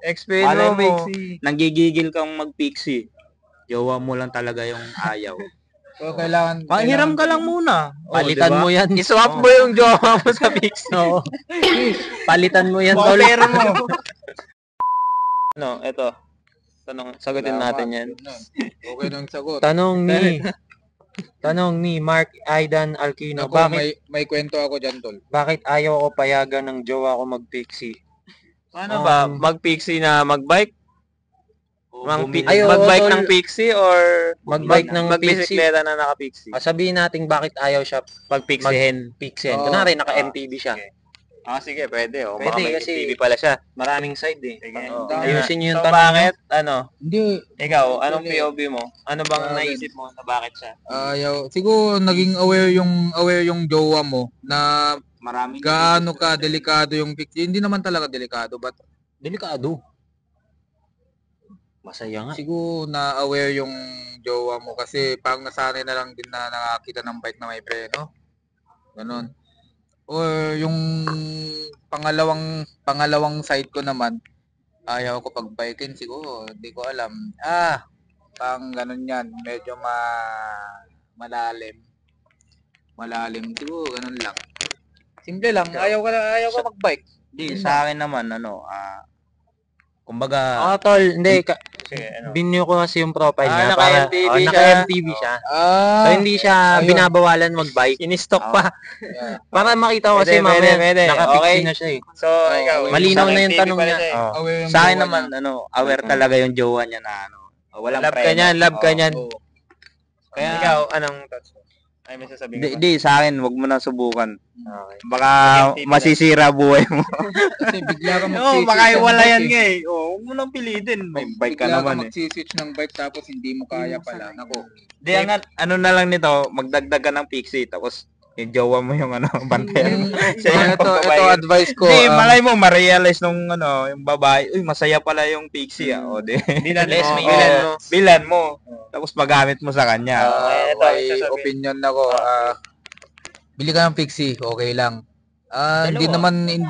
Explain Malay mo, mo, Pixie. nanggigigil kang mag-pixie. Jowa mo lang talaga yung ayaw. So, kailangan... Hiram ka lang muna. Palitan mo yan. I-swap mo yung jowa mo sa pixie. Oo. Palitan mo yan, Baka tol. pera mo. Ano, eto. Sagutin Salamat. natin yan. Yun na. Okay nang sagot. Tanong ni Mark Aidan Alquino, Ako, bakit may kwento ako dyan, tol. ayaw ko payagan ng jowa ko mag-pixie? Paano ba? Mag-pixie na mag-bike? Ay, oo, Mag-bike tol. ng pixie or Mag-bike ng magbisikleta na naka-pixie? Sabihin natin bakit ayaw siya Pag-pixihin. pixien. Oo. Kunwari, naka-MTB siya. Sige, pwede. Pwede, Baka may kasi TV pala siya. Maraming side eh. Sige. Oo. Ayusin nyo yung So, tanong bakit? Ano? Hindi. Ikaw, anong Actually, POV mo? Ano bang bakit? naisip mo na bakit siya? Ayaw. Siguro, naging aware yung jowa mo na Maraming gaano ka delikado yung pixie. Hindi naman talaga delikado, but Delikado. Masaya nga. siguro na-aware yung jowa mo kasi pang nasanay na lang din na nakakita ng bike na may preno. Ganon. Or yung pangalawang side ko naman, ayaw ko pag biking siguro, hindi ko alam. Pang ganon yan, medyo malalim. Malalim siguro, ganon lang. Simple lang, ayaw ko mag-bike. Di, sa akin naman, kumbaga, Tol, hindi. sige, ano? Binyo ko kasi yung profile niya. naka-MTV siya. Naka-MTV siya. So, hindi siya ayun. binabawalan mag-bike. In-stock pa. Yeah. Para makita ko kasi Pwede, mamaya, pwede. naka-pixie Okay. na siya eh. So, ikaw, Malinaw sa na yung MTV tanong pala niya. siya eh. Oh. Aware yung Sa akin jowa naman, niya. aware talaga yung jowa niya na, walang Love ka preno. niyan, love ka Oo. niyan. Oo. Kaya, Ikaw, anong thoughts mo? ay, may sasabihin ka ba? Sa akin, wag mo na subukan. Okay. Baka MTV na. masisira buhay mo. Kasi bigla ka Oo, magsiswitch baka ng iwalayan bike nga eh. Huwag mo nang pilitin. May bike ka Bigla naman eh. magsiswitch ng bike tapos hindi mo kaya pala. Nako. Di, ano na lang nito, magdagdag ka ng pixie, tapos yung jowa mo yung bantayan. Siya yung Ito pagbabayad. advice ko. Di, malay mo, ma-realize nung yung babae, uy, masaya pala yung pixie, O, di. Bilan mo. Bilan mo. Bilan mo. Tapos magamit mo sa kanya. ito, may sasabihin. opinion ako. Bili ka ng pixie, okay lang. Hindi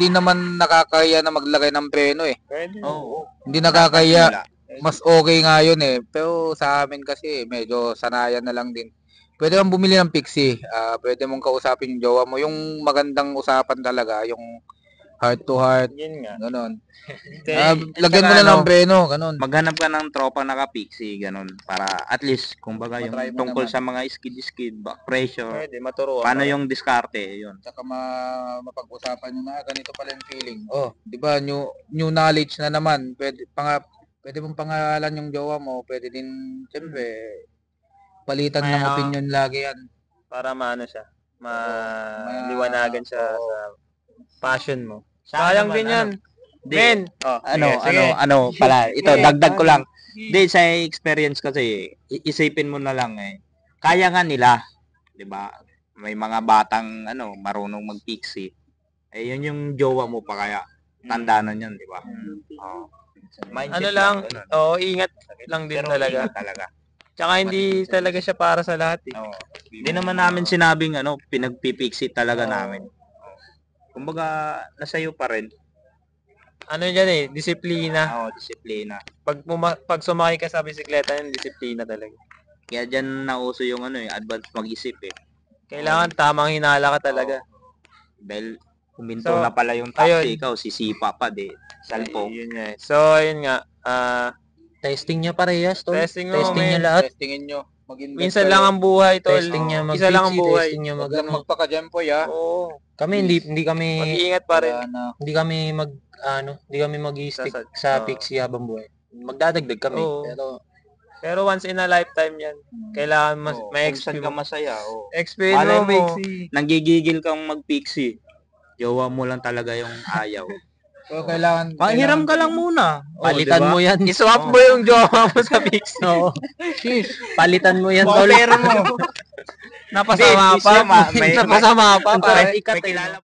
naman nakakaya na maglagay ng preno eh. Pwede. Oo. Hindi nakakaya. Mas okay nga yun eh. Pero sa amin kasi medyo sanayan na lang din. Pwede kang bumili ng pixie. Pwede mong kausapin yung jowa mo. Yung magandang usapan talaga, yung heart to heart, Yun nga. ganon. Then, Lagyan mo na ng preno, ganon. Maghanap ka ng tropa naka-pixie, ganun. Para at least, kumbaga, yung Matry mo tungkol naman. sa mga skid-skid, back pressure, Pwede, maturuan. paano yung diskarte, yun. Saka mapag-usapan nyo na ganito pala yung feeling. Oh, 'di ba? New knowledge na naman. Pwede mong pangalan yung jowa mo, pwede din siyempre palitan ng May, opinion lagi yan. Para maano siya. Maliwanagan siya sa passion mo. Sa Sayang akin din naman, yan. Di, Ben! Oh, sige. pala, ito, Sige. dagdag ko lang. Di, sa experience kasi, isipin mo na lang kaya nga nila, di ba? May mga batang, marunong mag-pixie. Yun yung jowa mo pa kaya, tandaanan yan, di ba? Oo. Mindset Ano lang, ganun. ingat lang din Pero talaga. ingat talaga. Tsaka hindi talaga siya para sa lahat eh. Oo. Hindi naman namin sinabing, pinagpipixie talaga namin. Kumbaga, nasa iyo pa rin. Ano dyan eh, disiplina. Oo, disiplina. Pag sumakay ka sa bisikleta yun, disiplina talaga. Kaya dyan nauso yung advance mag-isip eh. Kailangan tamang hinala ka talaga. Dahil huminto So, na pala yung taxi, ayun. ikaw sisipa pa salpo. Yun nga eh. So, ayun nga. Testing niya parehas, tol. Testing mo, Testing men. niya lahat. Testingin nyo. Mag-invest Minsan kayo. lang ang buhay, tol. Testing niya Isa lang ang mag-pixie, buhay. testing niya Huwag lang mag-ano. magpaka-jampoy ha. Oo. Kami hindi kami Mag-iingat pa rin. Wala na. hindi kami mag-stick Sa- sa pixie habang buhay. Magdadagdag kami. Oo. Pero Pero once in a lifetime yan. Kailangan may Kung saan ka masaya, explain Malay mo, mo, Pixie. nanggigigil kang mag-pixie. Jowa mo lang talaga yung ayaw. So, kailangan... Hiram ka lang muna. palitan mo yan. I-swap mo yung jowa mo sa Pixie. Oo. Palitan mo yan, Baka tol. pera mo. Napasama Hindi, pa. may- Napasama pa. Ang Para correct ikat May kilala